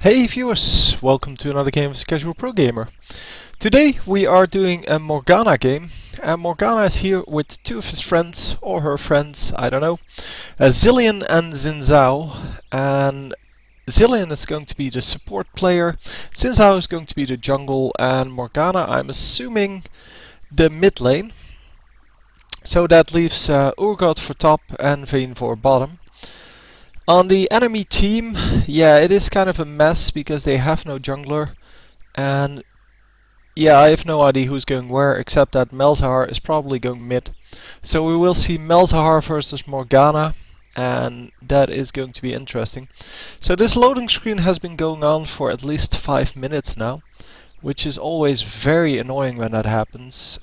Hey viewers, welcome to another game of the Casual Pro Gamer. Today we are doing a Morgana game, and Morgana is here with two of his friends, or her friends, I don't know, Zillion and Zinzao. And Zillion is going to be the support player, Zinzao is going to be the jungle, and Morgana, I'm assuming, the mid lane. So that leaves Urgot for top and Vayne for bottom. On the enemy team, yeah, it is kind of a mess because they have no jungler, and yeah, I have no idea who's going where, except that Malzahar is probably going mid. So we will see Malzahar versus Morgana, and that is going to be interesting. So this loading screen has been going on for at least 5 minutes now, which is always very annoying when that happens.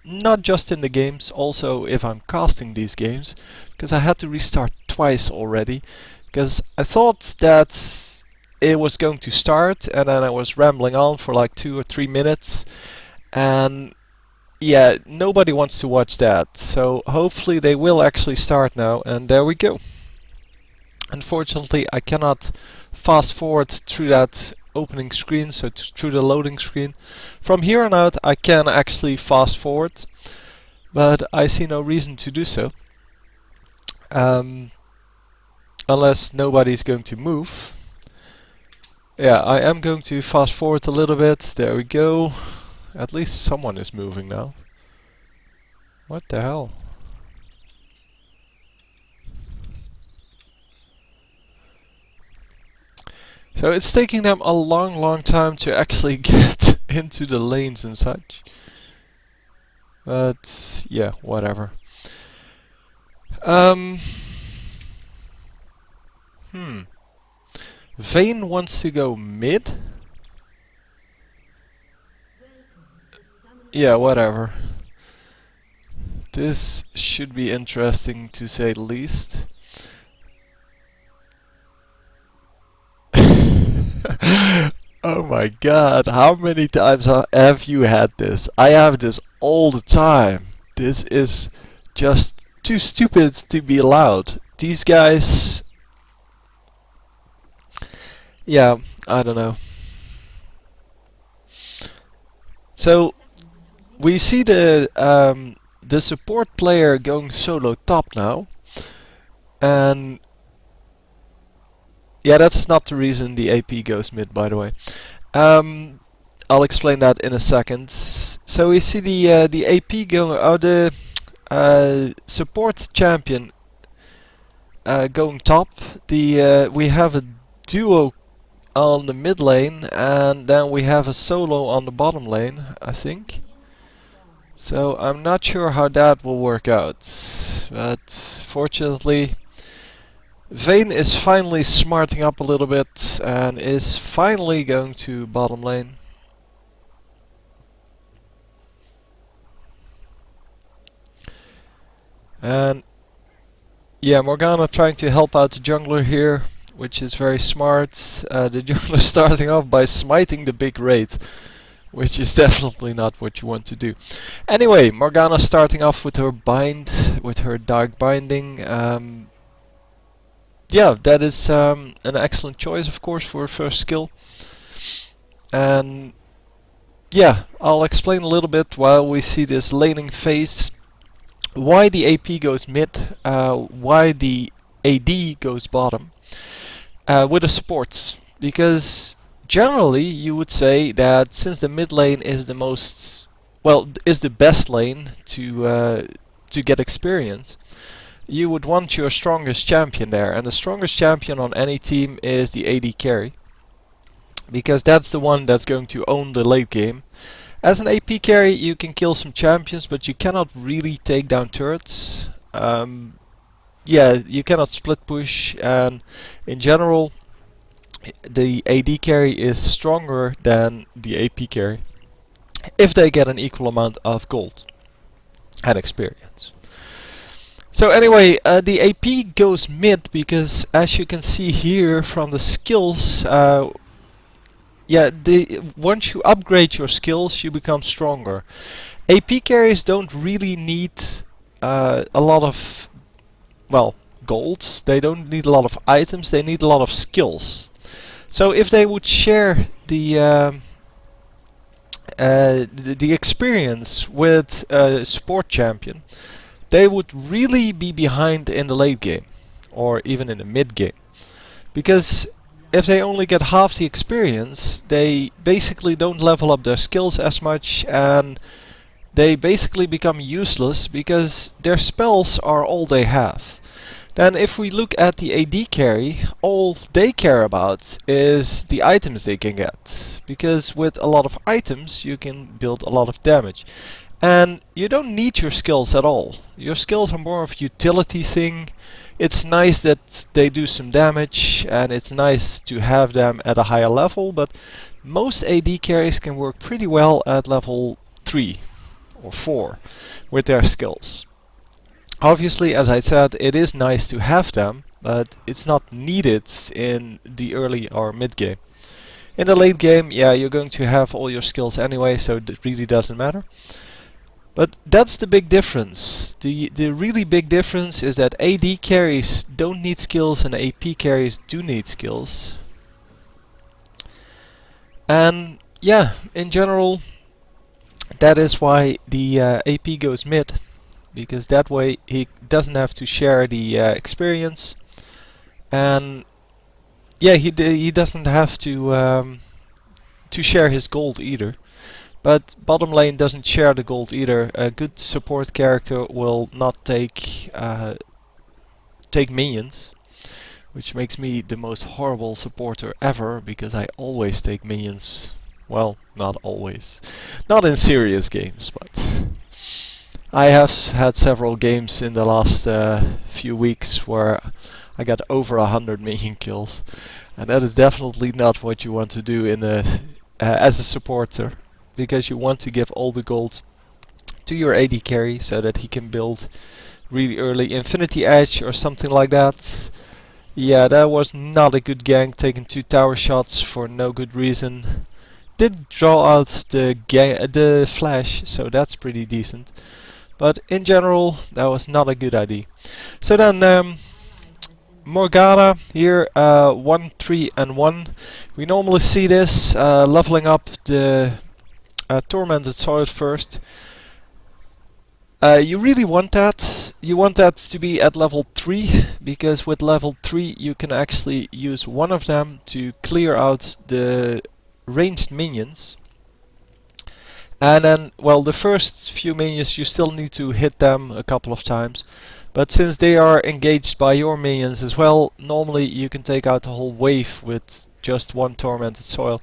Not just in the games, also if I'm casting these games, because I had to restart twice already, because I thought that it was going to start and then I was rambling on for like 2 or 3 minutes, and yeah, nobody wants to watch that, so hopefully they will actually start now, and there we go. Unfortunately I cannot fast forward through that opening screen, so through the loading screen. From here on out I can actually fast forward, but I see no reason to do so. Unless nobody's going to move. Yeah, I am going to fast forward a little bit. There we go. At least someone is moving now. What the hell? So it's taking them a long time to actually get into the lanes and such. But yeah, whatever. Vayne wants to go mid? Yeah, whatever. This should be interesting to say the least. Oh my god, how many times have you had this? I have this all the time. This is just too stupid to be allowed. These guys... Yeah, I don't know. So, we see the support player going solo top now. And yeah, that's not the reason the AP goes mid, by the way. I'll explain that in a second. So we see the AP going, the support champion going top. We have a duo on the mid lane, and then we have a solo on the bottom lane, I think. So I'm not sure how that will work out, but fortunately Vayne is finally smarting up a little bit and is finally going to bottom lane. And yeah, Morgana trying to help out the jungler here, which is very smart. The jungler starting off by smiting the big wraith, which is definitely not what you want to do. Anyway, Morgana starting off with her bind, with her dark binding. Yeah, that is an excellent choice, of course, for a first skill. And yeah, I'll explain a little bit while we see this laning phase. Why the AP goes mid, why the AD goes bottom with the supports. Because generally you would say that since the mid lane is the most, well, is the best lane to get experience, you would want your strongest champion there, and the strongest champion on any team is the AD carry, because that's the one that's going to own the late game. As an AP carry you can kill some champions, but you cannot really take down turrets. Yeah, you cannot split push, and in general the AD carry is stronger than the AP carry if they get an equal amount of gold and experience. So anyway, the AP goes mid because, as you can see here from the skills, yeah, once you upgrade your skills you become stronger. AP carries don't really need a lot of, well, golds. They don't need a lot of items, they need a lot of skills. So if they would share the experience with a support champion, they would really be behind in the late game, or even in the mid game. Because if they only get half the experience, they basically don't level up their skills as much, and they basically become useless because their spells are all they have. Then if we look at the AD carry, all they care about is the items they can get. Because with a lot of items you can build a lot of damage. And you don't need your skills at all. Your skills are more of a utility thing. It's nice that they do some damage, and it's nice to have them at a higher level, but most AD carries can work pretty well at level 3 or 4 with their skills. Obviously, as I said, it is nice to have them, but it's not needed in the early or mid game. In the late game, yeah, you're going to have all your skills anyway, so it really doesn't matter. But that's the big difference. The really big difference is that AD carries don't need skills and AP carries do need skills. And yeah, in general, that is why the AP goes mid, because that way he doesn't have to share the experience, and yeah, he doesn't have to share his gold either. But bottom lane doesn't share the gold either. A good support character will not take minions, which makes me the most horrible supporter ever, because I always take minions. Well, not always. Not in serious games, but I have had several games in the last few weeks where I got over 100 minion kills, and that is definitely not what you want to do in as a supporter, because you want to give all the gold to your AD carry so that he can build really early Infinity Edge or something like that. Yeah, that was not a good gank, taking 2 tower shots for no good reason. Did draw out the flash, so that's pretty decent. But in general, that was not a good idea. So then, Morgana here, 1, 3 and 1. We normally see this leveling up the Tormented Soil first. You really want that. You want that to be at level 3, because with level 3 you can actually use one of them to clear out the ranged minions. And then, well, the first few minions you still need to hit them a couple of times. But since they are engaged by your minions as well, normally you can take out the whole wave with just one Tormented Soil.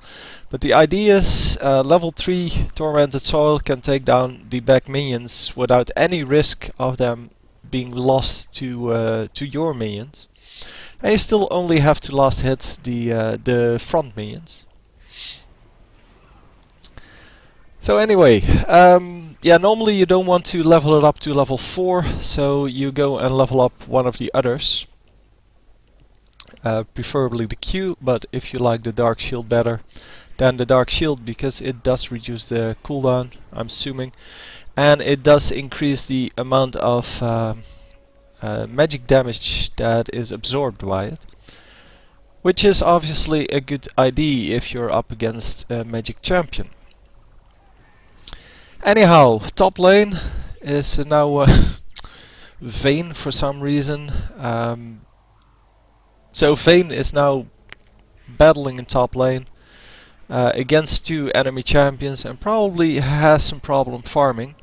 But the idea is level 3 Tormented Soil can take down the back minions without any risk of them being lost to your minions. And you still only have to last hit the front minions. So anyway, yeah, normally you don't want to level it up to level 4, so you go and level up one of the others. Preferably the Q, but if you like the Dark Shield better, then the Dark Shield, because it does reduce the cooldown, I'm assuming, and it does increase the amount of magic damage that is absorbed by it, which is obviously a good idea if you're up against a magic champion. Anyhow, top lane is now Vayne for some reason. So Vayne is now battling in top lane against 2 enemy champions, and probably has some problem farming,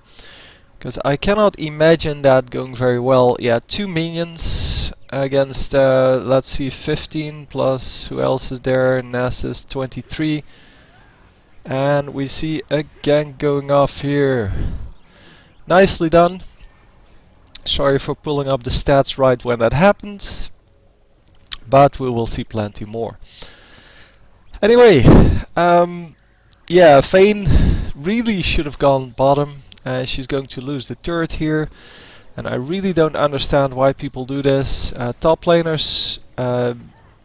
because I cannot imagine that going very well. Yeah, 2 minions against let's see, 15 plus who else is there? Nasus 23. And we see a gank going off here. Nicely done. Sorry for pulling up the stats right when that happened, but we will see plenty more. Anyway, yeah, Vayne really should have gone bottom. She's going to lose the turret here, and I really don't understand why people do this. Top laners,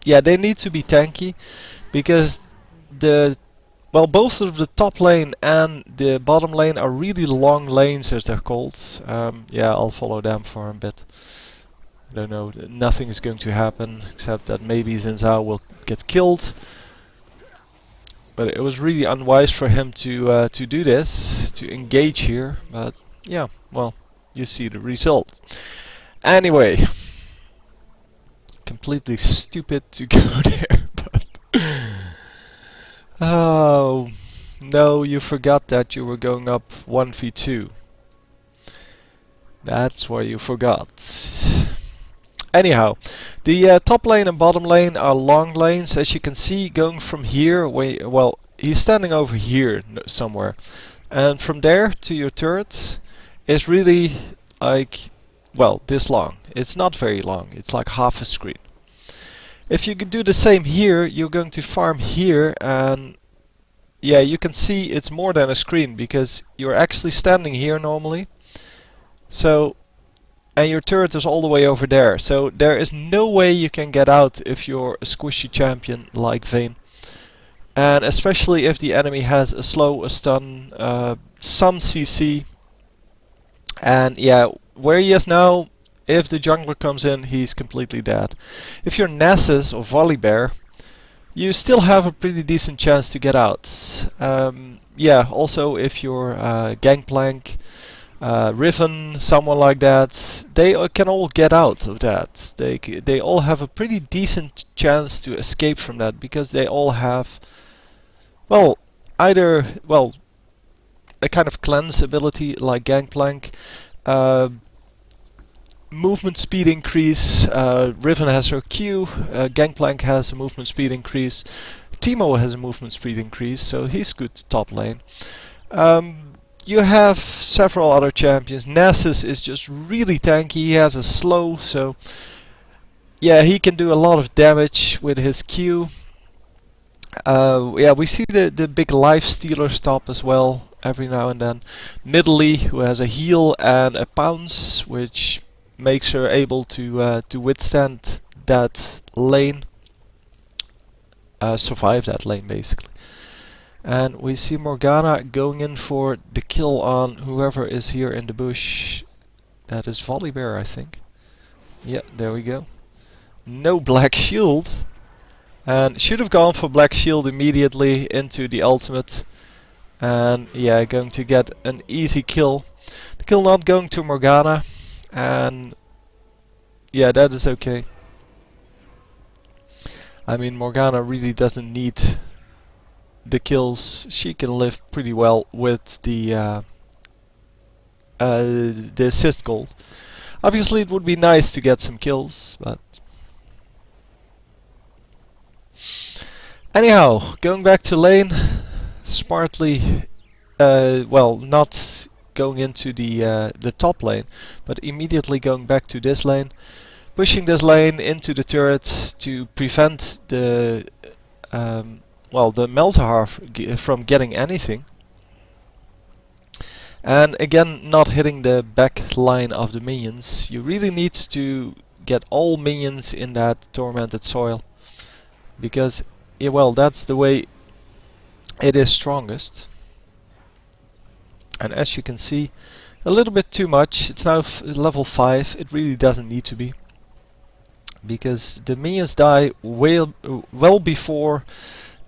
yeah, they need to be tanky, because well, both of the top lane and the bottom lane are really long lanes, as they're called. Yeah, I'll follow them for a bit. I don't know, nothing is going to happen, except that maybe Xin Zhao will get killed. But it was really unwise for him to do this, to engage here. But yeah, well, you see the result. Anyway, completely stupid to go there. But oh no, you forgot that you were going up 1v2. That's why you forgot. Anyhow, the top lane and bottom lane are long lanes, as you can see, going from here. Well, he's standing over here somewhere, and from there to your turrets is really like, well, this long. It's not very long. It's like half a screen. If you could do the same here, you're going to farm here, and yeah, you can see it's more than a screen because you're actually standing here normally. So. And your turret is all the way over there, so there is no way you can get out if you're a squishy champion like Vayne. And especially if the enemy has a slow, a stun, some CC. And yeah, where he is now, if the jungler comes in, he's completely dead. If you're Nasus or Volibear, you still have a pretty decent chance to get out. Yeah, also if you're Gangplank, Riven, someone like that, they can all get out of that. They all have a pretty decent chance to escape from that because they all have, well, either a kind of cleanse ability like Gangplank, movement speed increase. Riven has her Q, Gangplank has a movement speed increase, Teemo has a movement speed increase, so he's good top lane. You have several other champions. Nasus is just really tanky. He has a slow, so yeah, he can do a lot of damage with his Q. Yeah, we see the big life stealer stop as well every now and then. Nidalee, who has a heal and a pounce, which makes her able to withstand that lane, survive that lane basically. And we see Morgana going in for the kill on whoever is here in the bush. That is Volibear, I think. Yeah, there we go. No black shield. And should have gone for black shield immediately into the ultimate. And yeah, going to get an easy kill. The kill not going to Morgana. And yeah, that is okay. I mean, Morgana really doesn't need the kills. She can live pretty well with the assist gold. Obviously it would be nice to get some kills, but anyhow, going back to lane, smartly, well, not going into the top lane, but immediately going back to this lane, pushing this lane into the turret to prevent the well, the Meltahar from getting anything. And again, not hitting the back line of the minions. You really need to get all minions in that tormented soil. Because, yeah, well, that's the way it is strongest. And as you can see, a little bit too much. It's now level 5. It really doesn't need to be. Because the minions die well before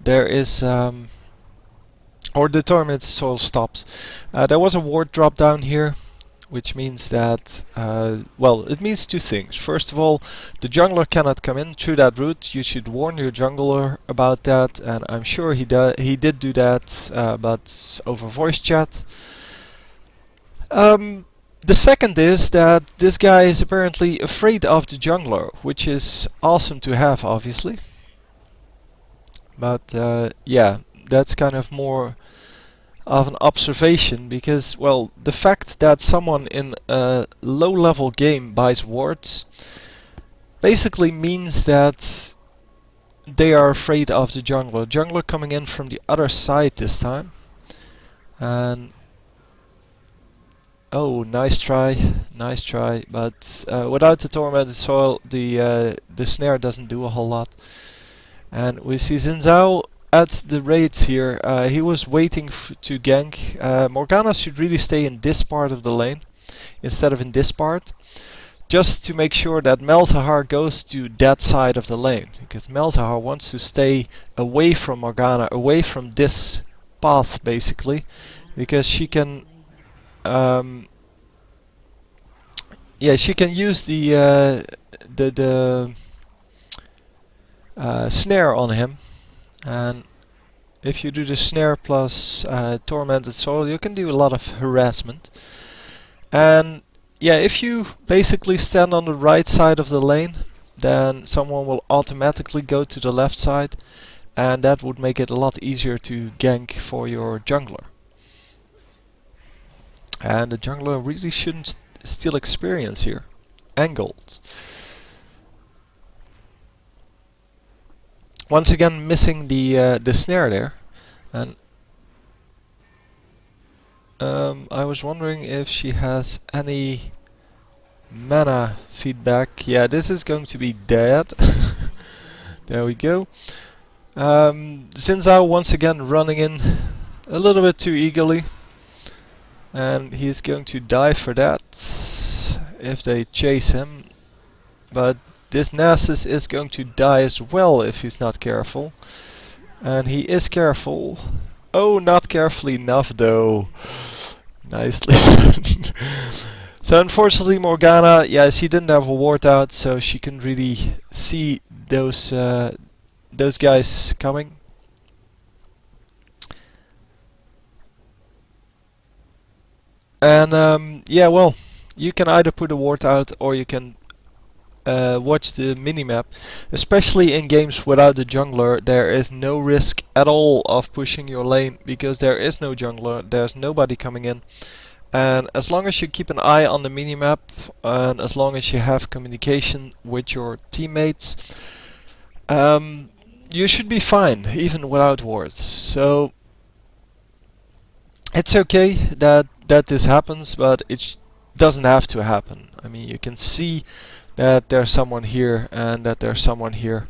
there is, or the tormented soil stops. There was a ward drop down here, which means that, well, it means two things. First of all, the jungler cannot come in through that route. You should warn your jungler about that, and I'm sure he did do that, but over voice chat. The second is that this guy is apparently afraid of the jungler, which is awesome to have, obviously. But yeah, that's kind of more of an observation, because, well, the fact that someone in a low-level game buys wards basically means that they are afraid of the jungler. Jungler coming in from the other side this time. And oh, nice try, but without the tormented soil, the snare doesn't do a whole lot. And we see Xin Zhao at the raids here. He was waiting to gank. Morgana should really stay in this part of the lane instead of in this part, just to make sure that Melzahar goes to that side of the lane, because Melzahar wants to stay away from Morgana, away from this path basically, because she can yeah, she can use the snare on him, and if you do the snare plus tormented soil, you can do a lot of harassment. And yeah, if you basically stand on the right side of the lane, then someone will automatically go to the left side, and that would make it a lot easier to gank for your jungler. And the jungler really shouldn't steal experience here. Angled. Once again missing the snare there, and I was wondering if she has any mana feedback. Yeah, this is going to be dead. There we go. Xin once again running in a little bit too eagerly, and he's going to die for that if they chase him. But this Nasus is going to die as well if he's not careful. And he is careful. Oh, not carefully enough though. Nicely done. So unfortunately Morgana, yeah, she didn't have a ward out, so she couldn't really see those guys coming. And yeah, well, you can either put a ward out or you can watch the minimap. Especially in games without the jungler, there is no risk at all of pushing your lane, because there is no jungler, there's nobody coming in. And as long as you keep an eye on the minimap, and as long as you have communication with your teammates, you should be fine, even without wards. So it's okay that this happens, but it doesn't have to happen. I mean, you can see that there's someone here and that there's someone here.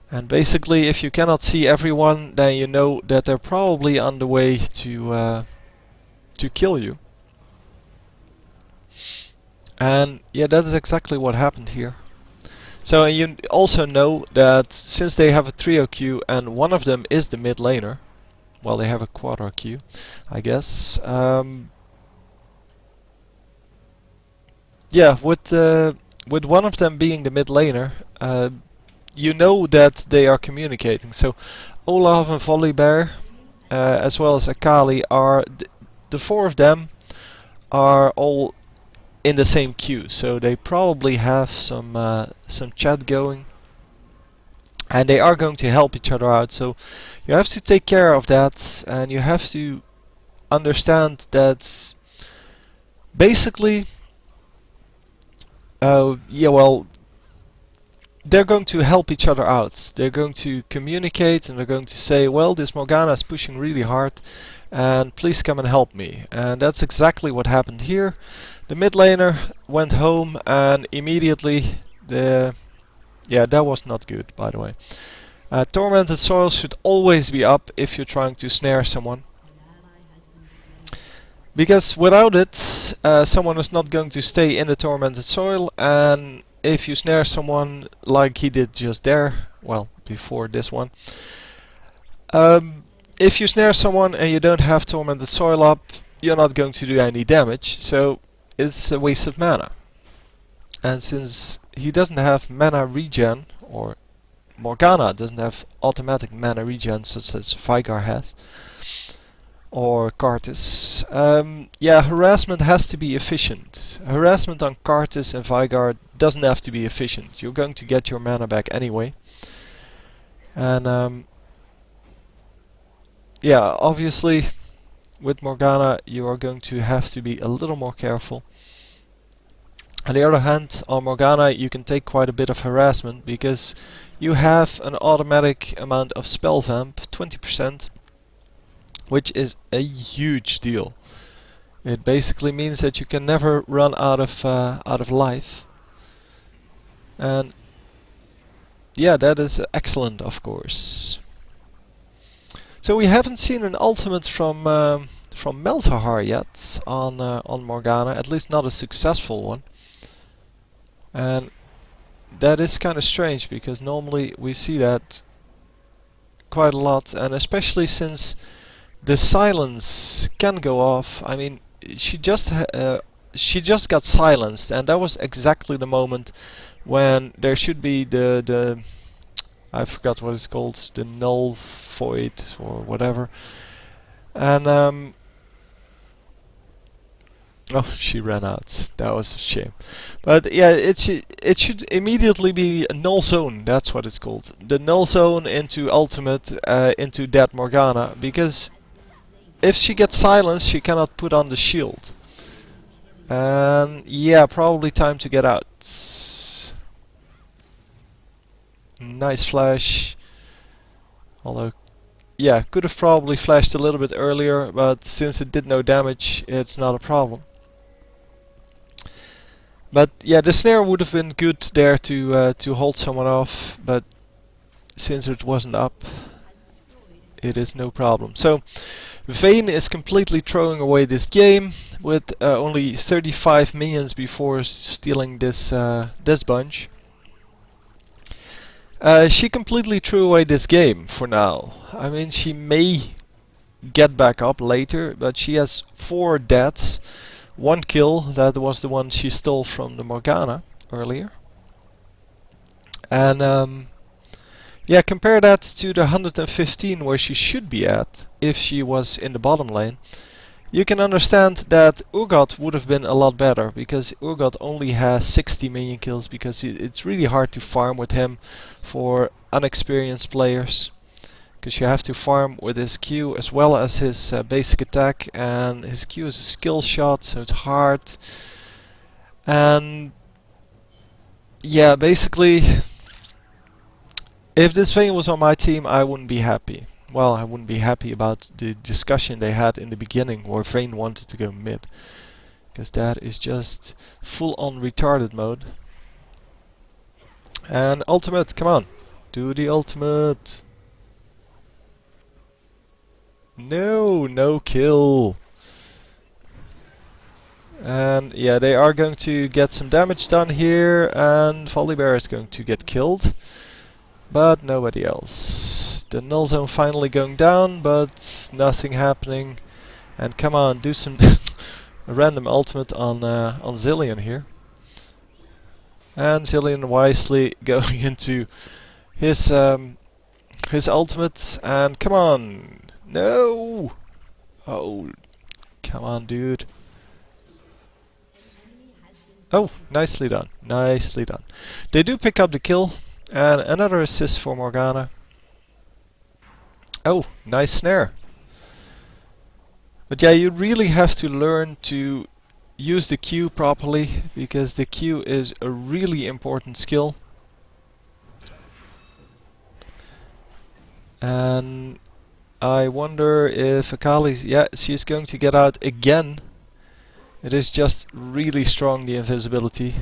And basically, if you cannot see everyone, then you know that they're probably on the way to kill you. And yeah, that is exactly what happened here. So you also know that since they have a trio queue and one of them is the mid laner, well, they have a quadra queue, I guess. Yeah, with one of them being the mid laner, you know that they are communicating. So Olaf and Volibear, as well as Akali, are the four of them are all in the same queue. So they probably have some chat going, and they are going to help each other out. So you have to take care of that, and you have to understand that basically, yeah, well, they're going to help each other out. They're going to communicate, and they're going to say, well, this Morgana is pushing really hard, and please come and help me. And that's exactly what happened here. The mid laner went home, and immediately yeah, that was not good, by the way. Tormented Soil should always be up if you're trying to snare someone, because without it, someone is not going to stay in the Tormented Soil, and if you snare someone like he did just there, well, before this one, if you snare someone and you don't have Tormented Soil up, you're not going to do any damage, so it's a waste of mana. And since he doesn't have mana regen, or Morgana doesn't have automatic mana regen such as Veigar has, or Karthus, yeah, harassment has to be efficient. Harassment on Karthus and Veigar doesn't have to be efficient. You're going to get your mana back anyway. And yeah, obviously with Morgana you are going to have to be a little more careful. On the other hand, on Morgana you can take quite a bit of harassment, because you have an automatic amount of spell vamp, 20%, which is a huge deal. It basically means that you can never run out of life. And yeah, that is excellent, of course. So we haven't seen an ultimate from Melzahar yet on Morgana, at least not a successful one. And that is kind of strange because normally we see that quite a lot, and especially since the silence can go off. I mean, she just she just got silenced, and that was exactly the moment when there should be the I forgot what it's called, the null void or whatever. And oh, she ran out. That was a shame. But yeah, it should immediately be a null zone. That's what it's called. The null zone into ultimate into that Morgana, because if she gets silenced, she cannot put on the shield. And yeah, probably time to get out. Nice flash. Although, yeah, could have probably flashed a little bit earlier, but since it did no damage, it's not a problem. But yeah, the snare would have been good there to hold someone off, but since it wasn't up, it is no problem. So Vayne is completely throwing away this game with only 35 minions before stealing this bunch. She completely threw away this game for now. I mean, she may get back up later, but she has 4 deaths, 1 kill. That was the one she stole from the Morgana earlier. And yeah, compare that to the 115 where she should be at if she was in the bottom lane. You can understand that Urgot would have been a lot better, because Urgot only has 60 minion kills, because it's really hard to farm with him for unexperienced players. Because you have to farm with his Q as well as his basic attack, and his Q is a skill shot, so it's hard. And yeah, basically, if this Vayne was on my team, I wouldn't be happy. Well, I wouldn't be happy about the discussion they had in the beginning where Vayne wanted to go mid. Because that is just full on retarded mode. And ultimate, come on. Do the ultimate. No, no kill. And yeah, they are going to get some damage done here, and Volibear is going to get killed. But nobody else. The null zone finally going down, but nothing happening. And come on, do some a random ultimate on Zilean here. And Zilean wisely going into his ultimate. And come on, no! Oh, come on, dude. Oh, nicely done, nicely done. They do pick up the kill. And another assist for Morgana. Oh, nice snare. But yeah, you really have to learn to use the Q properly, because the Q is a really important skill. And I wonder if Akali's... yeah, she's going to get out again. It is just really strong, the invisibility.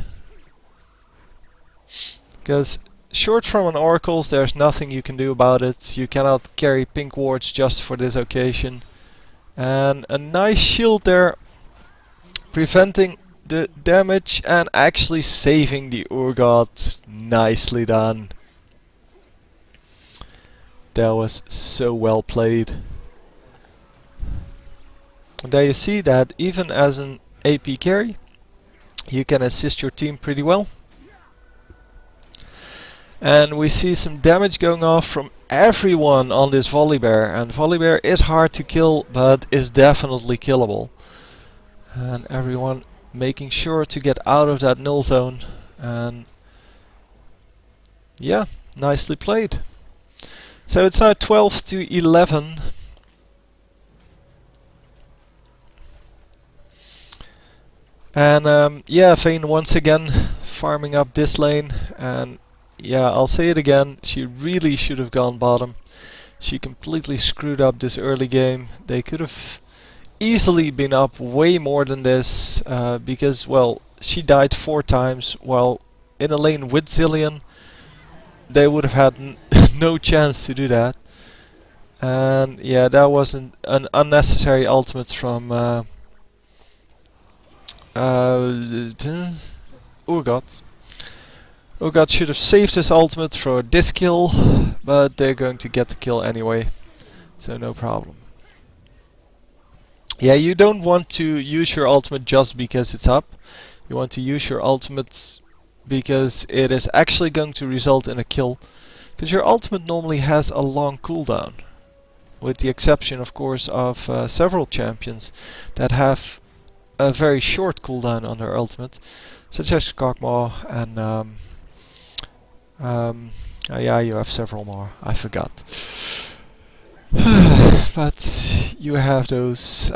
Because short from an Oracle's, there's nothing you can do about it. You cannot carry pink wards just for this occasion. And a nice shield there, preventing the damage and actually saving the Urgot. Nicely done. That was so well played. And there you see that even as an AP carry, you can assist your team pretty well. And we see some damage going off from everyone on this Volibear. And Volibear is hard to kill, but is definitely killable. And everyone making sure to get out of that null zone. And yeah, nicely played. So it's now 12 to 11. And yeah, Vayne once again farming up this lane. And yeah, I'll say it again, she really should have gone bottom. She completely screwed up this early game. They could have easily been up way more than this, because, well, she died 4 times, while in a lane with Zilean, they would have had no chance to do that. And yeah, that was an unnecessary ultimate from Urgot. Oh god, should have saved his ultimate for this kill, but they're going to get the kill anyway, so no problem. Yeah, you don't want to use your ultimate just because it's up. You want to use your ultimate because it is actually going to result in a kill. Because your ultimate normally has a long cooldown. With the exception, of course, of several champions that have a very short cooldown on their ultimate. Such as Skogmaw and... oh yeah, you have several more. I forgot. But you have those.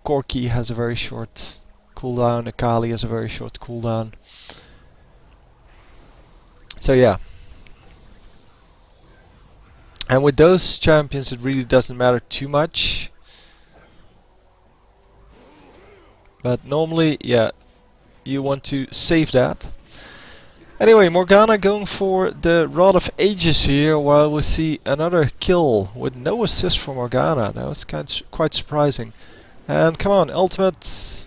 Corki has a very short cooldown. Akali has a very short cooldown. So yeah. And with those champions it really doesn't matter too much. But normally, yeah, you want to save that. Anyway, Morgana going for the Rod of Ages here, while we see another kill with no assist for Morgana. That was quite surprising. And come on, ultimate!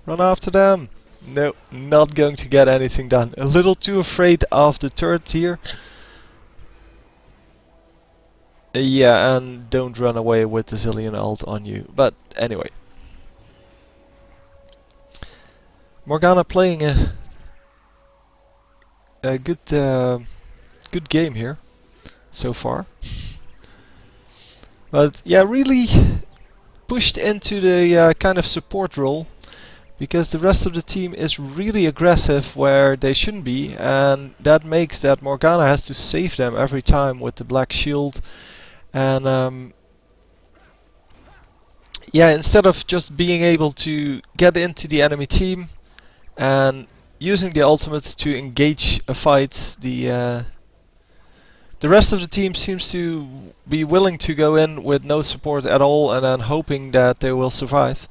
Run after them! No, not going to get anything done. A little too afraid of the turret here. Yeah, and don't run away with the Zillion ult on you. But anyway. Morgana playing a good game here so far. But yeah, really pushed into the kind of support role, because the rest of the team is really aggressive where they shouldn't be, and that makes that Morgana has to save them every time with the black shield. And yeah, instead of just being able to get into the enemy team and using the ultimate to engage a fight, the rest of the team seems to be willing to go in with no support at all and then hoping that they will survive.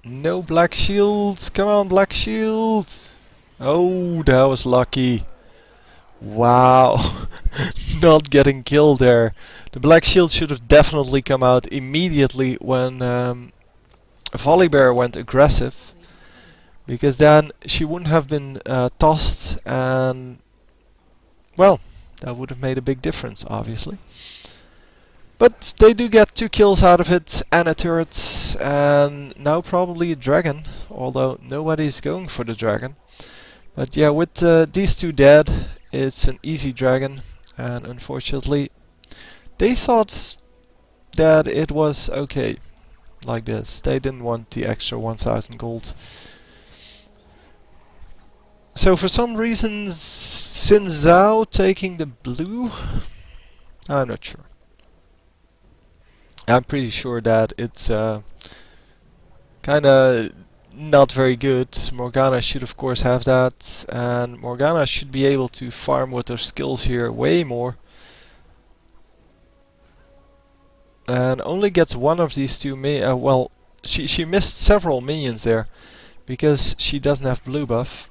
No black shields, come on black shields! Oh, that was lucky. Wow, not getting killed there. The black shield should have definitely come out immediately when Volibear went aggressive, because then she wouldn't have been tossed, and well, that would have made a big difference, obviously. But they do get 2 kills out of it and a turret, and now probably a dragon, although nobody's going for the dragon. But yeah, with these 2 dead, it's an easy dragon, and unfortunately they thought that it was okay like this. They didn't want the extra 1000 gold. So for some reason Xin Zhao taking the blue? I'm not sure. I'm pretty sure that it's kinda not very good. Morgana should of course have that, and Morgana should be able to farm with her skills here way more. And only gets one of these 2 well, she missed several minions there because she doesn't have blue buff.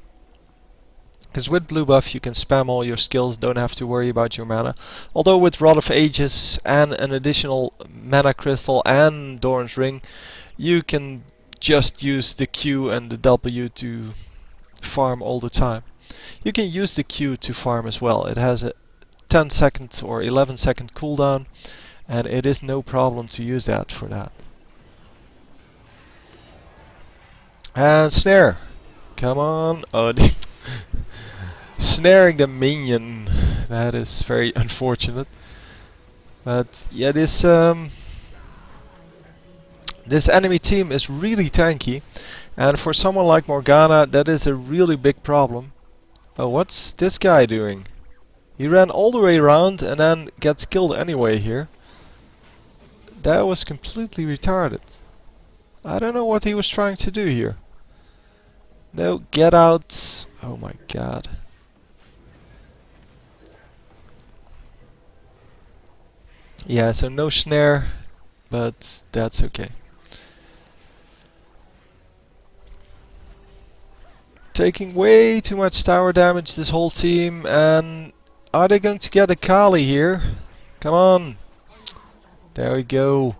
Because with blue buff you can spam all your skills, don't have to worry about your mana. Although with Rod of Ages and an additional mana crystal and Doran's Ring, you can just use the Q and the W to farm all the time. You can use the Q to farm as well. It has a 10-second or 11-second cooldown, and it is no problem to use that for that. And snare. Come on. Oh, snaring the minion. That is very unfortunate. But yeah, this enemy team is really tanky, and for someone like Morgana that is a really big problem. Oh, what's this guy doing? He ran all the way around and then gets killed anyway here. That was completely retarded. I don't know what he was trying to do here. No, get out. Oh my god. Yeah, so no snare, but that's okay. Taking way too much tower damage, this whole team, and are they going to get a Kali here? Come on. There we go.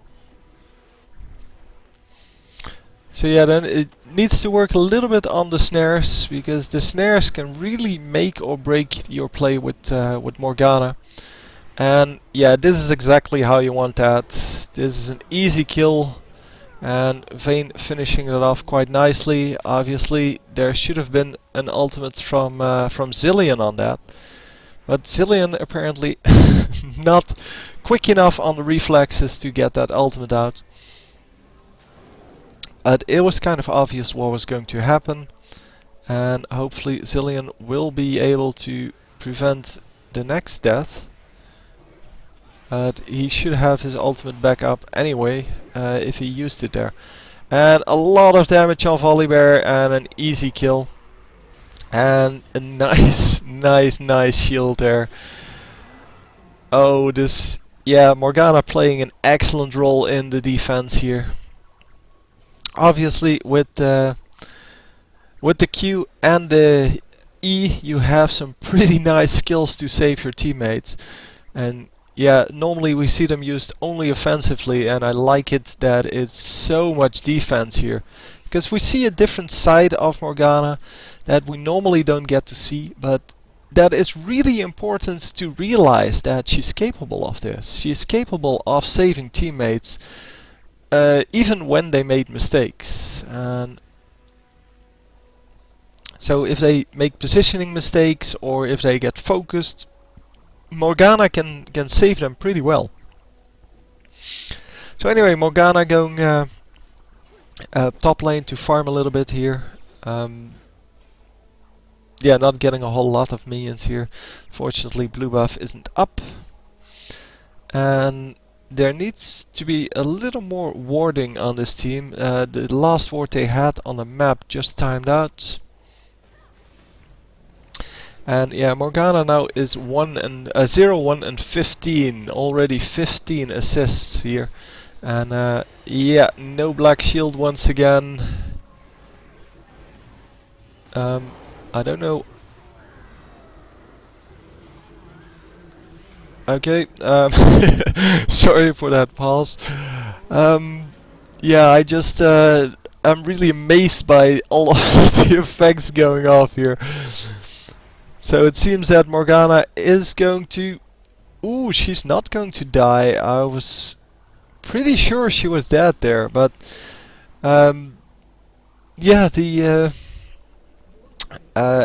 So yeah, then it needs to work a little bit on the snares, because the snares can really make or break your play with Morgana. And yeah, this is exactly how you want that. This is an easy kill, and Vayne finishing it off quite nicely. Obviously, there should have been an ultimate from Zillion on that, but Zillion apparently not quick enough on the reflexes to get that ultimate out. It was kind of obvious what was going to happen, and hopefully Zillion will be able to prevent the next death. He should have his ultimate back up anyway, if he used it there. And a lot of damage on Volibear and an easy kill. And a nice, nice shield there. Oh, this... Yeah, Morgana playing an excellent role in the defense here. Obviously, with the Q and the E, you have some pretty nice skills to save your teammates. And yeah, normally we see them used only offensively, and I like it that it's so much defense here. Because we see a different side of Morgana that we normally don't get to see, but that is really important to realize that she's capable of this. She's capable of saving teammates, even when they made mistakes. And so if they make positioning mistakes or if they get focused, Morgana can save them pretty well. So anyway, Morgana going top lane to farm a little bit here. Yeah, not getting a whole lot of minions here. Fortunately, blue buff isn't up. And there needs to be a little more warding on this team. The last ward they had on the map just timed out. And yeah, Morgana now is 0, 1 and 15. Already 15 assists here. And yeah, no black shield once again. I don't know. Okay, sorry for that pause. Yeah, I just I'm really amazed by all of the effects going off here. So it seems that Morgana is going to... Ooh, she's not going to die. I was pretty sure she was dead there, but yeah, the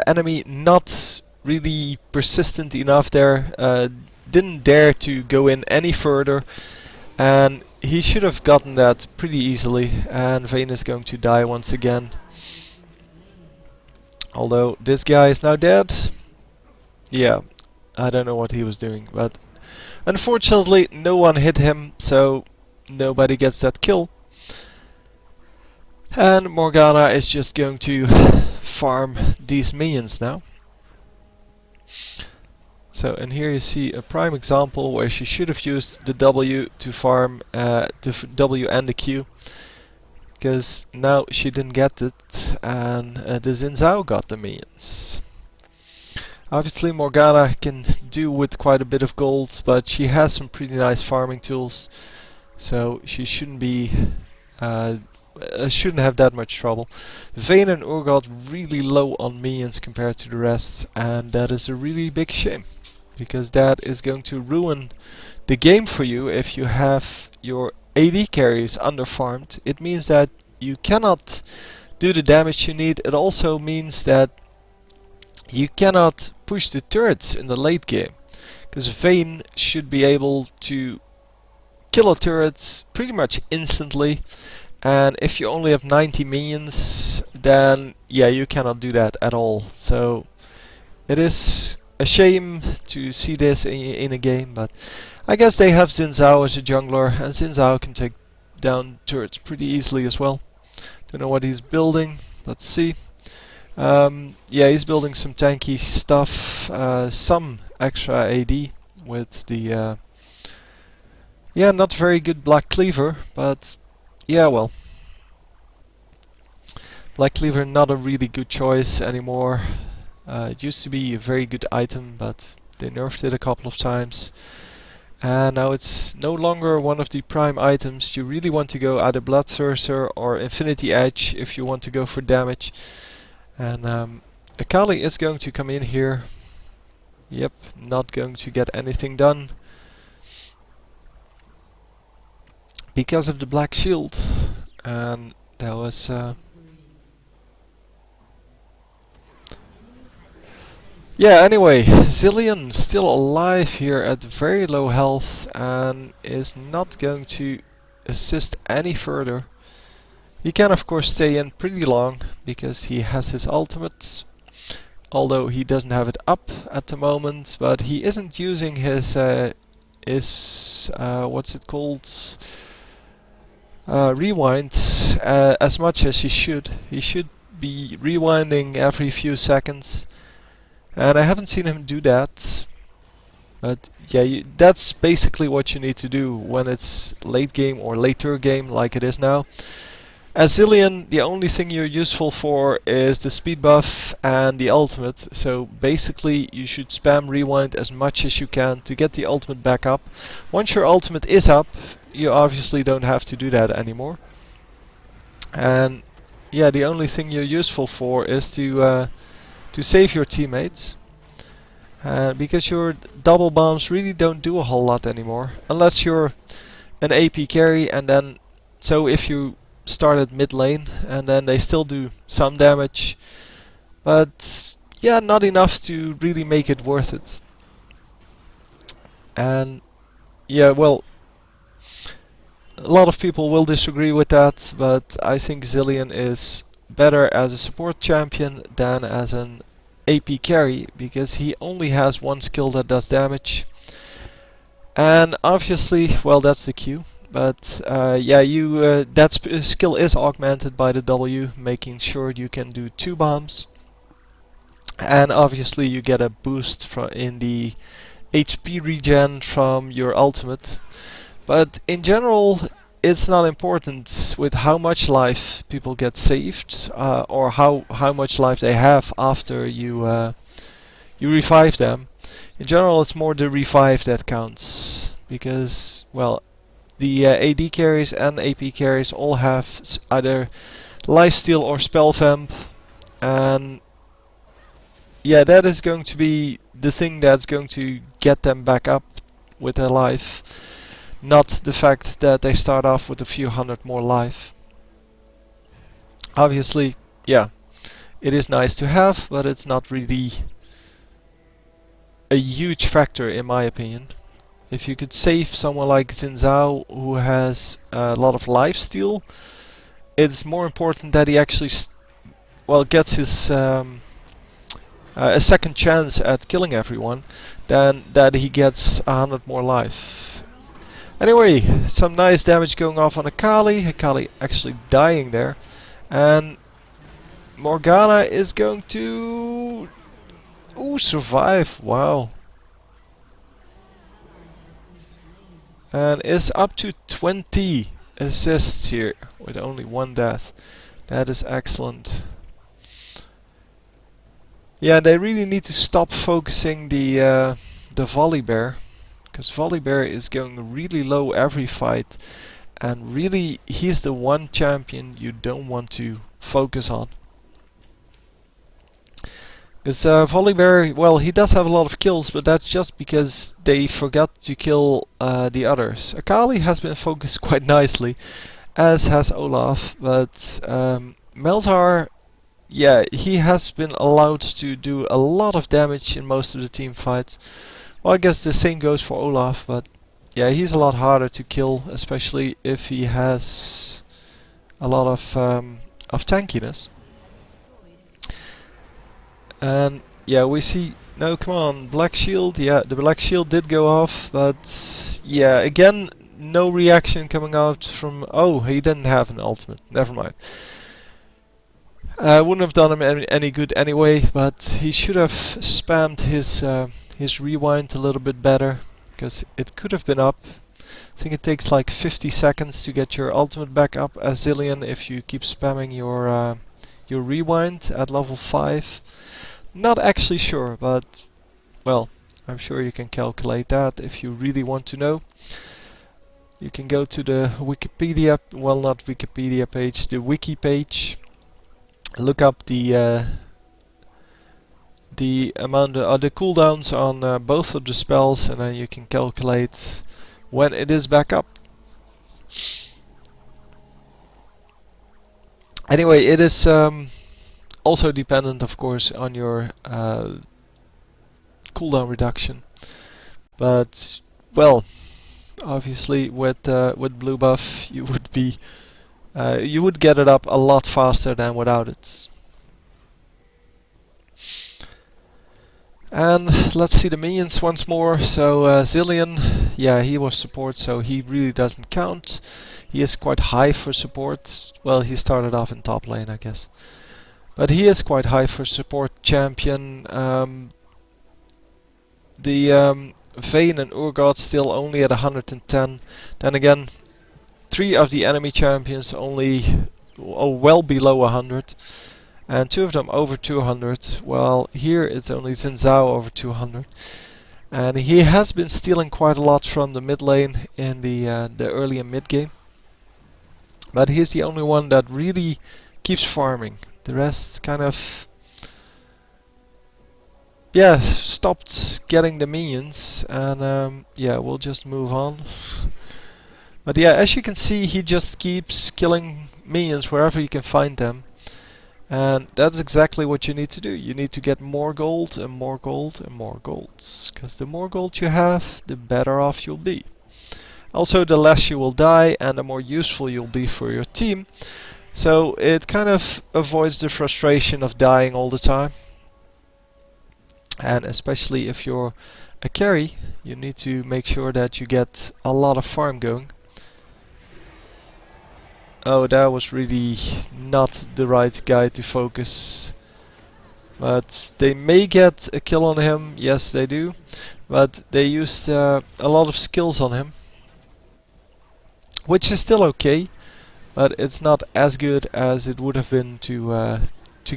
enemy not really persistent enough there. Didn't dare to go in any further, and he should have gotten that pretty easily. And Vayne is going to die once again. Although this guy is now dead. Yeah, I don't know what he was doing, but unfortunately no one hit him, so nobody gets that kill. And Morgana is just going to farm these minions now. So, and here you see a prime example where she should have used the W to farm the W and the Q, because now she didn't get it, and the Xin Zhao got the minions. Obviously Morgana can do with quite a bit of gold, but she has some pretty nice farming tools, so she shouldn't be shouldn't have that much trouble. Vayne and Urgot really low on minions compared to the rest, and that is a really big shame, because that is going to ruin the game for you if you have your AD carries underfarmed. It means that you cannot do the damage you need. It also means that you cannot push the turrets in the late game, because Vayne should be able to kill a turret pretty much instantly, and if you only have 90 minions, then yeah, you cannot do that at all. So it is a shame to see this in a game, but I guess they have Xin Zhao as a jungler, and Xin Zhao can take down turrets pretty easily as well. Don't know what he's building. Let's see. Yeah, he's building some tanky stuff, some extra AD with the yeah, not very good Black Cleaver, but yeah, well, Black Cleaver not a really good choice anymore. It used to be a very good item, but they nerfed it a couple of times. And now it's no longer one of the prime items. You really want to go either Bloodthirster or Infinity Edge if you want to go for damage. And Akali is going to come in here. Yep, not going to get anything done because of the black shield. And that was yeah, anyway, Zillion still alive here at very low health and is not going to assist any further. He can of course stay in pretty long because he has his ultimate, although he doesn't have it up at the moment, but he isn't using his what's it called, rewind as much as he should. He should be rewinding every few seconds. And I haven't seen him do that. But yeah, that's basically what you need to do when it's late game or later game like it is now. As Zillion, the only thing you're useful for is the speed buff and the ultimate. So basically you should spam rewind as much as you can to get the ultimate back up. Once your ultimate is up, you obviously don't have to do that anymore. And yeah, the only thing you're useful for is to save your teammates. Because your double bombs really don't do a whole lot anymore. Unless you're an AP carry and then... So if you start at mid lane and then they still do some damage. But yeah, not enough to really make it worth it. And yeah, well... A lot of people will disagree with that, but I think Zillion is better as a support champion than as an AP carry, because he only has one skill that does damage. And obviously, well, that's the Q. But yeah, that skill is augmented by the W, making sure you can do 2 bombs. And obviously you get a boost in the HP regen from your ultimate. But in general, it's not important with how much life people get saved, or how much life they have after you revive them. In general, it's more the revive that counts, because well, the AD carries and AP carries all have either lifesteal or spell vamp, and yeah, that is going to be the thing that's going to get them back up with their life. Not the fact that they start off with a few hundred more life. Obviously, yeah, it is nice to have, but it's not really a huge factor in my opinion. If you could save someone like Xin Zhao who has a lot of lifesteal, it's more important that he actually gets his a second chance at killing everyone than that he gets 100 more life. Anyway, some nice damage going off on Akali. Akali actually dying there. And Morgana is going to... Ooh, survive. Wow. And is up to 20 assists here with only 1 death. That is excellent. Yeah, they really need to stop focusing the Volibear. Because Volibear is going really low every fight, and really he's the one champion you don't want to focus on. Because Volibear, well, he does have a lot of kills, but that's just because they forgot to kill the others. Akali has been focused quite nicely, as has Olaf, but Melzar, yeah, he has been allowed to do a lot of damage in most of the team fights. Well, I guess the same goes for Olaf, but yeah, he's a lot harder to kill, especially if he has a lot of tankiness. And yeah, we see... No, come on, Black Shield. Yeah, the Black Shield did go off, but yeah, again, no reaction coming out from... Oh, he didn't have an ultimate. Never mind. Wouldn't have done him any good anyway, but he should have spammed his rewind a little bit better, because it could have been up. I think it takes like 50 seconds to get your ultimate back up as Zillion if you keep spamming your rewind at level 5. Not actually sure, but well, I'm sure you can calculate that if you really want to know. You can go to the Wikipedia, well, not Wikipedia page, the wiki page. Look up the amount of the cooldowns on both of the spells, and then you can calculate when it is back up. Anyway, it is also dependent, of course, on your cooldown reduction. But well, obviously with blue buff, you would get it up a lot faster than without it. And let's see the minions once more. So Zillion, yeah, he was support, so he really doesn't count. He is quite high for support. Well, he started off in top lane, I guess. But he is quite high for support champion. The Vayne and Urgot still only at 110. Then again, 3 of the enemy champions only well below 100. And 2 of them over 200. Well, here it's only Xin Zhao over 200. And he has been stealing quite a lot from the mid lane in the early and mid game. But he's the only one that really keeps farming. The rest kind of, yeah, stopped getting the minions. And yeah, we'll just move on. But yeah, as you can see, he just keeps killing minions wherever you can find them. And that's exactly what you need to do. You need to get more gold and more gold and more gold. Because the more gold you have, the better off you'll be. Also, the less you will die and the more useful you'll be for your team. So it kind of avoids the frustration of dying all the time. And especially if you're a carry, you need to make sure that you get a lot of farm going. Oh, that was really not the right guy to focus. But they may get a kill on him. Yes, they do. But they used a lot of skills on him. Which is still okay. But it's not as good as it would have been to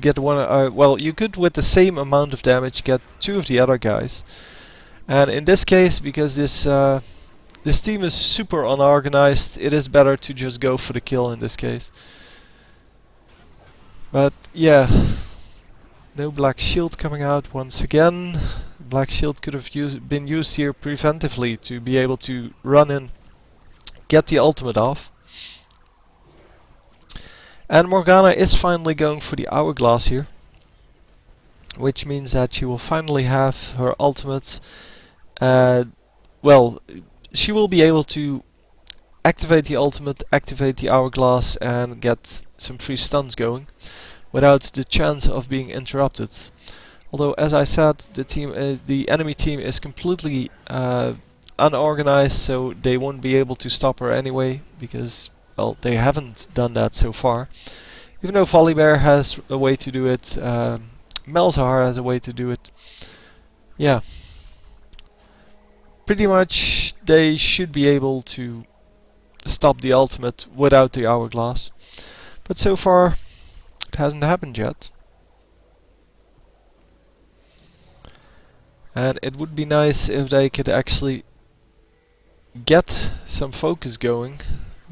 get one. Well, you could with the same amount of damage get 2 of the other guys. And in this case, because this team is super unorganized, it is better to just go for the kill in this case. But yeah, no black shield coming out once again. Black shield could have been used here preventively to be able to run in, get the ultimate off. And Morgana is finally going for the hourglass here, which means that she will finally have her ultimate. Well, she will be able to activate the ultimate, activate the hourglass, and get some free stuns going without the chance of being interrupted. Although, as I said, the enemy team is completely unorganized, so they won't be able to stop her anyway, because, well, they haven't done that so far. Even though Volibear has a way to do it, Malzahar has a way to do it. Yeah. Pretty much they should be able to stop the ultimate without the hourglass. But so far it hasn't happened yet. And it would be nice if they could actually get some focus going.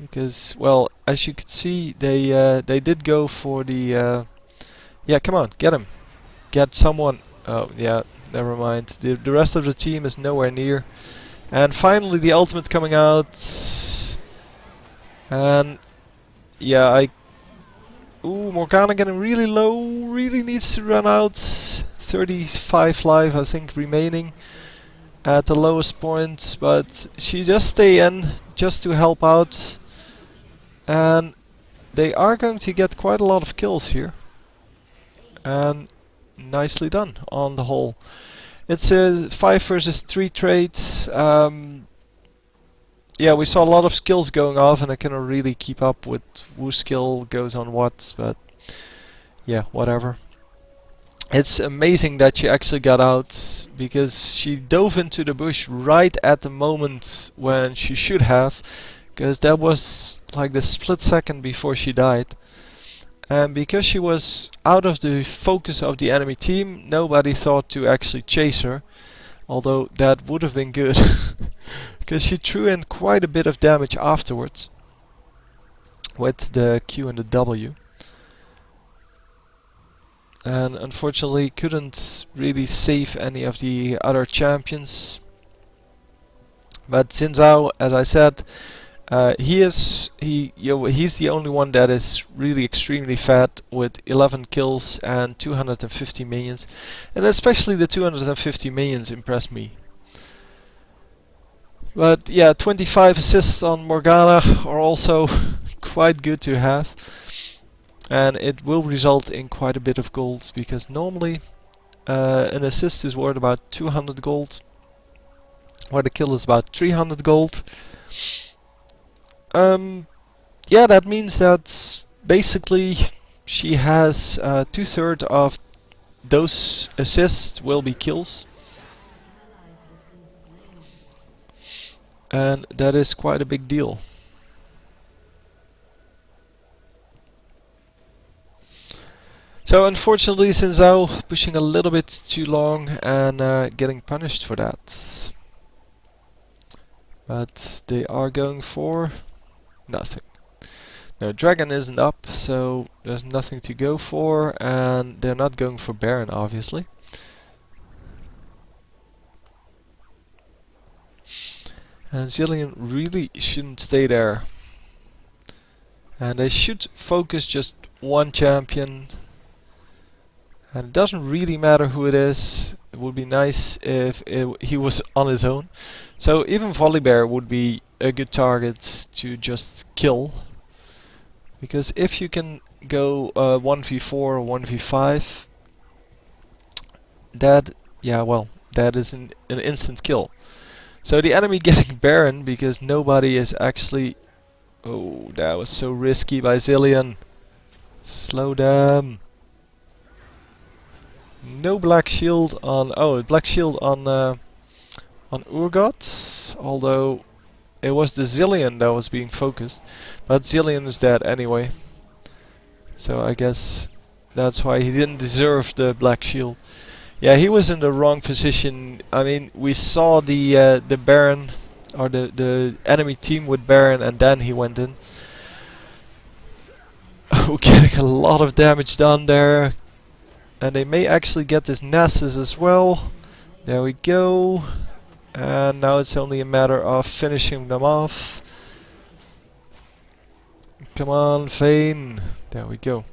Because, well, as you can see, they did go for the... yeah, come on, get him. Get someone... Oh, yeah, never mind. The rest of the team is nowhere near. And finally the ultimate coming out. And... yeah, ooh, Morgana getting really low. Really needs to run out. 35 life, I think, remaining at the lowest point. But she just stay in, just to help out. And they are going to get quite a lot of kills here. And nicely done on the whole. It's a 5 versus 3 trades. Yeah, we saw a lot of skills going off, and I cannot really keep up with whose skill goes on what, but yeah, whatever. It's amazing that she actually got out, because she dove into the bush right at the moment when she should have, because that was like the split second before she died. And because she was out of the focus of the enemy team, nobody thought to actually chase her. Although that would have been good. Because she threw in quite a bit of damage afterwards. With the Q and the W. And unfortunately couldn't really save any of the other champions. But Xin Zhao, as I said, he's the only one that is really extremely fat with 11 kills and 250 minions, and especially the 250 minions impressed me. But yeah, 25 assists on Morgana are also quite good to have, and it will result in quite a bit of gold, because normally an assist is worth about 200 gold, where the kill is about 300 gold. Yeah, that means that basically she has 2/3 of those assists will be kills. And that is quite a big deal. So unfortunately Xin Zhao pushing a little bit too long and getting punished for that. But they are going for nothing. No, Dragon isn't up, so there's nothing to go for, and they're not going for Baron, obviously. And Zilean really shouldn't stay there. And they should focus just one champion. And it doesn't really matter who it is. It would be nice if he was on his own. So even Volibear would be a good target to just kill. Because if you can go 1v4 or 1v5, that is an instant kill. So the enemy getting Baron because nobody is actually... Oh, that was so risky by Zilean. Slow them. No black shield on... Oh, black shield on Urgot. Although it was the Zilean that was being focused. But Zilean is dead anyway. So I guess that's why he didn't deserve the black shield. Yeah, he was in the wrong position. I mean, we saw the Baron, or the enemy team with Baron, and then he went in. Oh, getting a lot of damage done there. And they may actually get this Nasus as well. There we go. And now it's only a matter of finishing them off. Come on, Vayne. There we go.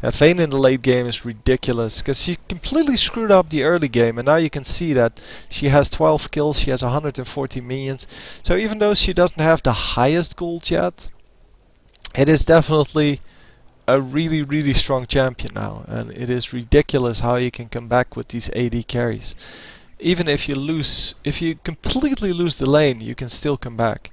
Yeah, Vayne in the late game is ridiculous, because she completely screwed up the early game, and now you can see that she has 12 kills, she has 140 minions. So even though she doesn't have the highest gold yet, it is definitely a really strong champion now, and it is ridiculous how you can come back with these AD carries. Even if you completely lose the lane, you can still come back.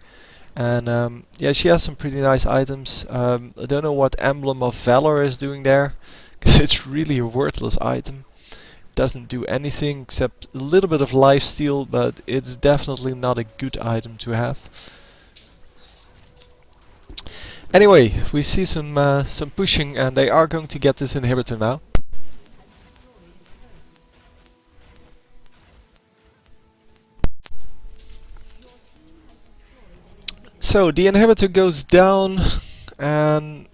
And yeah, she has some pretty nice items. I don't know what Emblem of Valor is doing there, because it's really a worthless item. It doesn't do anything except a little bit of lifesteal, but it's definitely not a good item to have. Anyway, we see some pushing, and they are going to get this inhibitor now. So the inhibitor goes down, and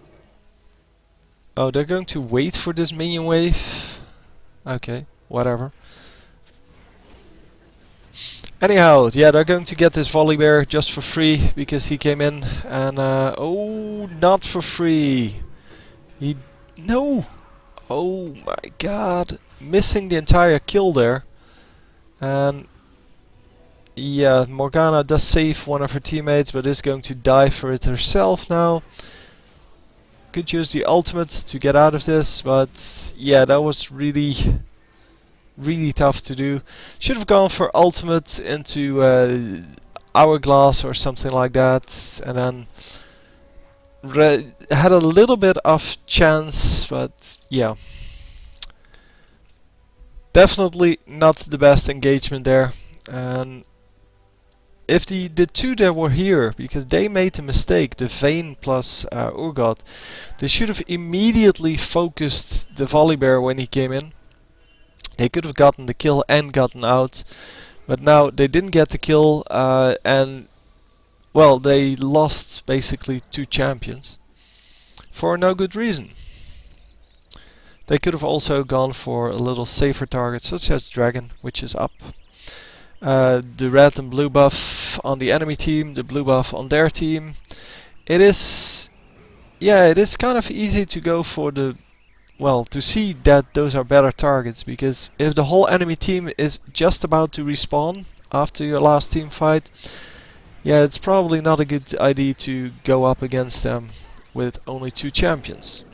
oh, they're going to wait for this minion wave. Okay, whatever. Anyhow, yeah, they're going to get this Volibear just for free because he came in, and oh, not for free. No. Oh my God, missing the entire kill there, and. Yeah, Morgana does save one of her teammates, but is going to die for it herself now. Could use the ultimate to get out of this, but yeah, that was really tough to do. Should have gone for ultimate into Hourglass or something like that, and then had a little bit of chance, but yeah. Definitely not the best engagement there. And if the two that were here, because they made the mistake, the Vayne plus Urgot, they should have immediately focused the Volibear when he came in. They could have gotten the kill and gotten out. But now they didn't get the kill, and well, they lost basically 2 champions for no good reason. They could have also gone for a little safer target, such as Dragon, which is up. The red and blue buff on the enemy team, the blue buff on their team. It is, yeah, it is kind of easy to go for the, well, to see that those are better targets, because if the whole enemy team is just about to respawn after your last team fight, yeah, it's probably not a good idea to go up against them with only 2 champions.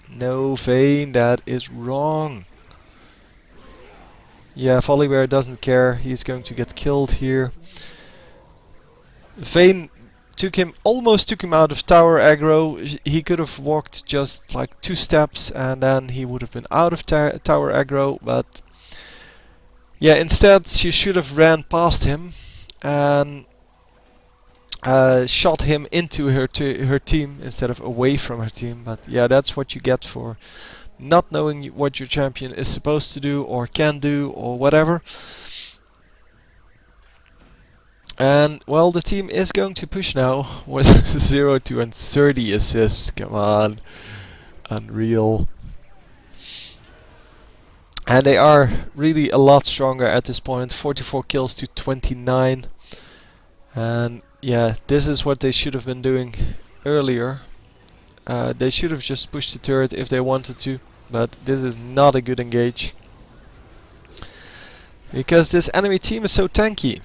No, Vayne, that is wrong. Yeah, Volibear doesn't care, he's going to get killed here. Vayne almost took him out of tower aggro. He could have walked just like 2 steps and then he would have been out of tower aggro, but yeah, instead she should have ran past him and shot him into her team instead of away from her team. But yeah, that's what you get for not knowing what your champion is supposed to do or can do or whatever. And well, the team is going to push now with 0 to 30 assists. Come on, unreal. And they are really a lot stronger at this point. 44 kills to 29. And yeah, this is what they should have been doing earlier. They should have just pushed the turret if they wanted to, but this is not a good engage. Because this enemy team is so tanky.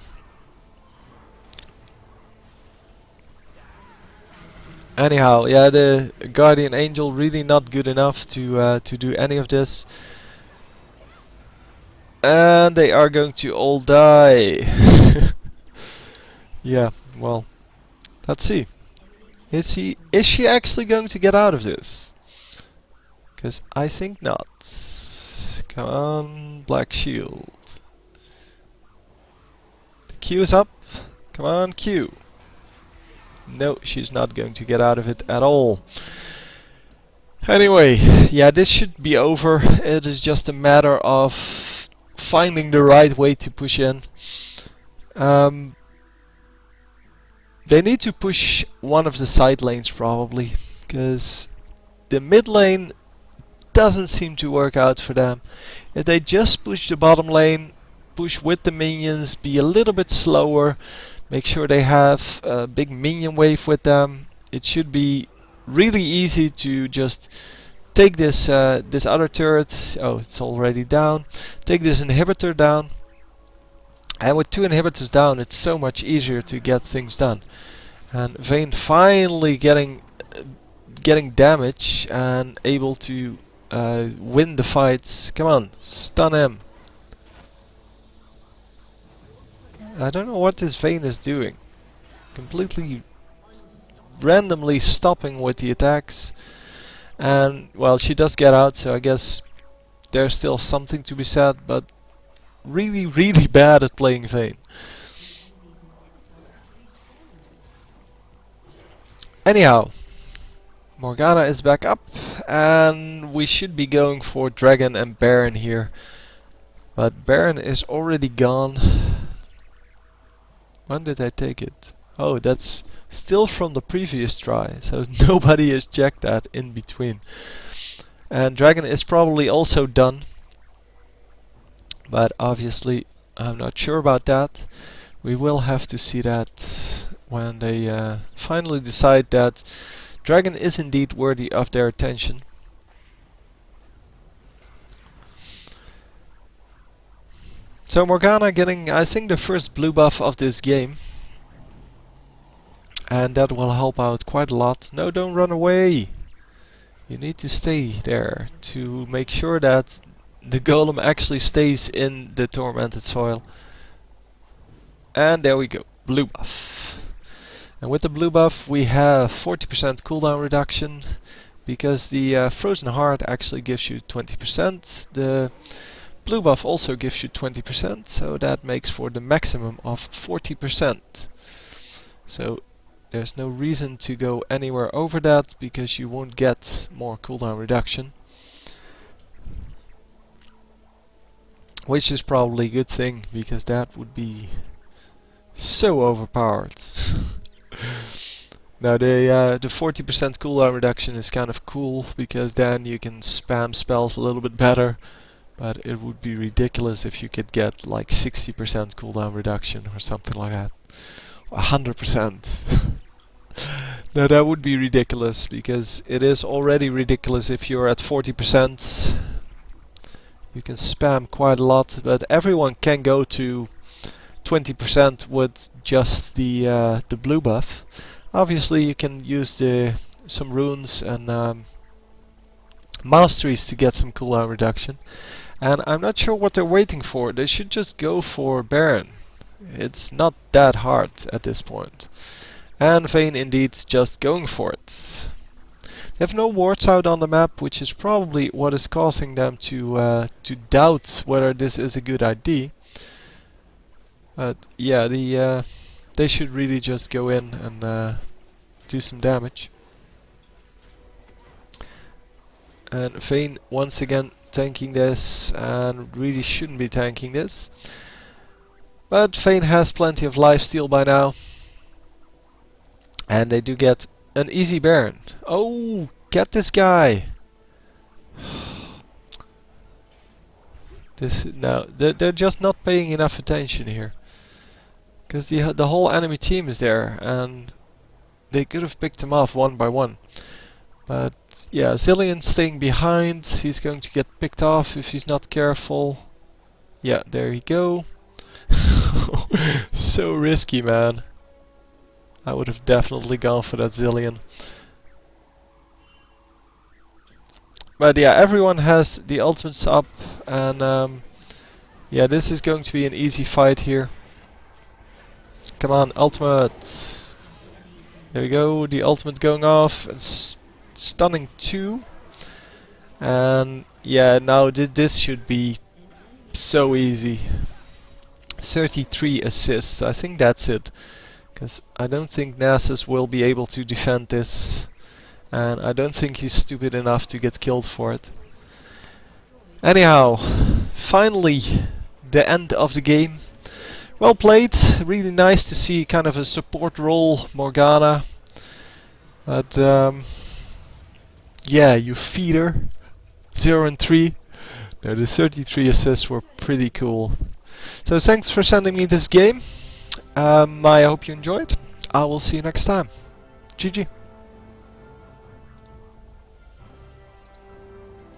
Anyhow, yeah, the Guardian Angel really not good enough to do any of this. And they are going to all die. Yeah, well, let's see. Is she actually going to get out of this? Because I think not. Come on, Black Shield. The Q is up. Come on, Q. No, she's not going to get out of it at all. Anyway, yeah, this should be over. It is just a matter of finding the right way to push in. They need to push one of the side lanes probably, because the mid lane doesn't seem to work out for them. If they just push the bottom lane, push with the minions, be a little bit slower, make sure they have a big minion wave with them, it should be really easy to just take this this other turret. Oh, it's already down. Take this inhibitor down. And with 2 inhibitors down, it's so much easier to get things done. And Vayne finally getting damage and able to win the fights. Come on, stun him. I don't know what this Vayne is doing. Completely randomly stopping with the attacks. And well, she does get out, so I guess there's still something to be said, but really, really bad at playing Vayne. Anyhow, Morgana is back up, and we should be going for Dragon and Baron here. But Baron is already gone. When did I take it? Oh, that's still from the previous try, so nobody has checked that in between. And Dragon is probably also done. But obviously, I'm not sure about that. We will have to see that when they finally decide that Dragon is indeed worthy of their attention. So Morgana getting, I think, the first blue buff of this game. And that will help out quite a lot. No, don't run away! You need to stay there to make sure that the golem actually stays in the tormented soil. And there we go, blue buff. And with the blue buff we have 40% cooldown reduction, because the frozen heart actually gives you 20%. The blue buff also gives you 20%, so that makes for the maximum of 40%. So there's no reason to go anywhere over that, because you won't get more cooldown reduction. which is probably a good thing because that would be so overpowered. Now the 40% cooldown reduction is kind of cool because then you can spam spells a little bit better, but it would be ridiculous if you could get like 60% cooldown reduction or something like that. 100%. Now that would be ridiculous because it is already ridiculous if you're at 40%. You can spam quite a lot, but everyone can go to 20% with just the blue buff. Obviously, you can use some runes and masteries to get some cooldown reduction. And I'm not sure what they're waiting for. They should just go for Baron. It's not that hard at this point. And Vayne indeed just going for it. They have no wards out on the map, which is probably what is causing them to doubt whether this is a good idea. But yeah, they should really just go in and do some damage. And Vayne once again tanking this, and really shouldn't be tanking this. But Vayne has plenty of lifesteal by now. And they do get an easy Baron. Oh, get this guy! They're just not paying enough attention here. Because the whole enemy team is there, and they could have picked him off one by one. But yeah, Zilean staying behind. He's going to get picked off if he's not careful. Yeah, there you go. So risky, man. I would have definitely gone for that Zilean. But yeah, everyone has the ultimates up, and yeah, this is going to be an easy fight here. Come on, ultimate! There we go, the ultimate going off, and stunning 2. And yeah, now this should be so easy. 33 assists, I think that's it. Because I don't think Nasus will be able to defend this. And I don't think he's stupid enough to get killed for it. Anyhow, finally the end of the game. Well played, really nice to see kind of a support role Morgana. But yeah, you feed her. 0 and 3. No, the 33 assists were pretty cool. So thanks for sending me this game. I hope you enjoyed. I will see you next time. GG.